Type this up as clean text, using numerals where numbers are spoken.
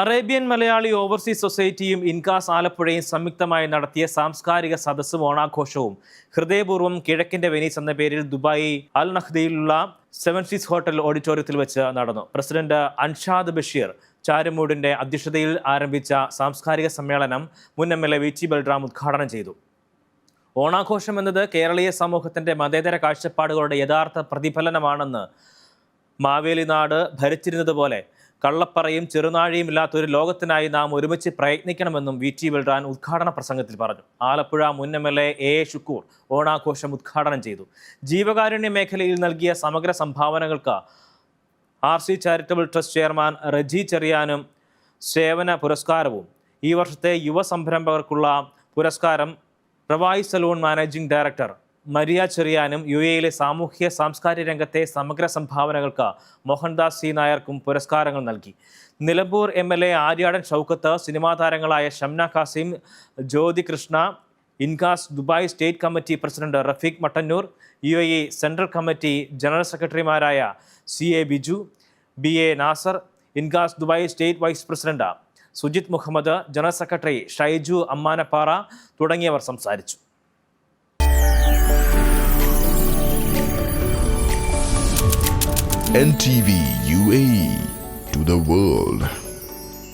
Arabian Malayali overseas സൊസൈറ്റിയും INCAS ആലപ്പുഴയും സംയുക്തമായി നടത്തിയ സാംസ്കാരിക സദസ്സും ഓണാഘോഷവും ഹൃദയപൂർവ്വം കിഴക്കിന്റെ വെനീസ് എന്ന പേരിൽ Dubai Al നഹ്ദയിലുള്ള seven Cs hotel ഓഡിറ്റോറിയത്തിൽ വെച്ച് നടന്നു. പ്രസിഡന്റ് അൻഷാദ് ബഷീർ ചാരുമൂടിന്റെ അധ്യക്ഷതയിൽ ആരംഭിച്ച സാംസ്കാരിക സമ്മേളനം മുൻ MLA VT ബൽറാം ഉദ്ഘാടനം ചെയ്തു. ഓണാഘോഷം എന്നത് കേരളീയ സമൂഹത്തിന്റെ മതേതര കാഴ്ചപ്പാടുകളുടെ യഥാർത്ഥ പ്രതിഫലനമാണെന്ന് മാവേലി നാട് ഭരിച്ചിരുന്നതുപോലെ കള്ളപ്പറയും ചെറുനാഴിയും ഇല്ലാത്തൊരു ലോകത്തിനായി നാം ഒരുമിച്ച് പ്രയത്നിക്കണമെന്നും VT ബൽറാൻ ഉദ്ഘാടന പ്രസംഗത്തിൽ പറഞ്ഞു. ആലപ്പുഴ മുൻ MLA AA ഷുക്കൂർ ഓണാഘോഷം ഉദ്ഘാടനം ചെയ്തു. ജീവകാരുണ്യ മേഖലയിൽ നൽകിയ സമഗ്ര സംഭാവനകൾക്ക് RC charitable trust chairman Reji ചെറിയാനും സേവന പുരസ്കാരവും, ഈ വർഷത്തെ യുവ സംരംഭകർക്കുള്ള പുരസ്കാരം Ravai salon managing director Maria ചെറിയാനും UAE സാമൂഹ്യ സാംസ്കാരിക രംഗത്തെ സമഗ്ര സംഭാവനകൾക്ക് മോഹൻദാസ് C നായർക്കും പുരസ്കാരങ്ങൾ നൽകി. നിലമ്പൂർ MLA ആര്യാടൻ ഷൗക്കത്ത്, സിനിമാ താരങ്ങളായ Shamna Kasim, Jyothi Krishna, INCAS Dubai state committee president Rafeeq Mattannur, UAE central committee general സെക്രട്ടറിമാരായ CA Biju, BA Nasar, INCAS Dubai state vice president Sujith Muhammad, general secretary Shaiju Ammanappara തുടങ്ങിയവർ സംസാരിച്ചു. NTV UAE to the world.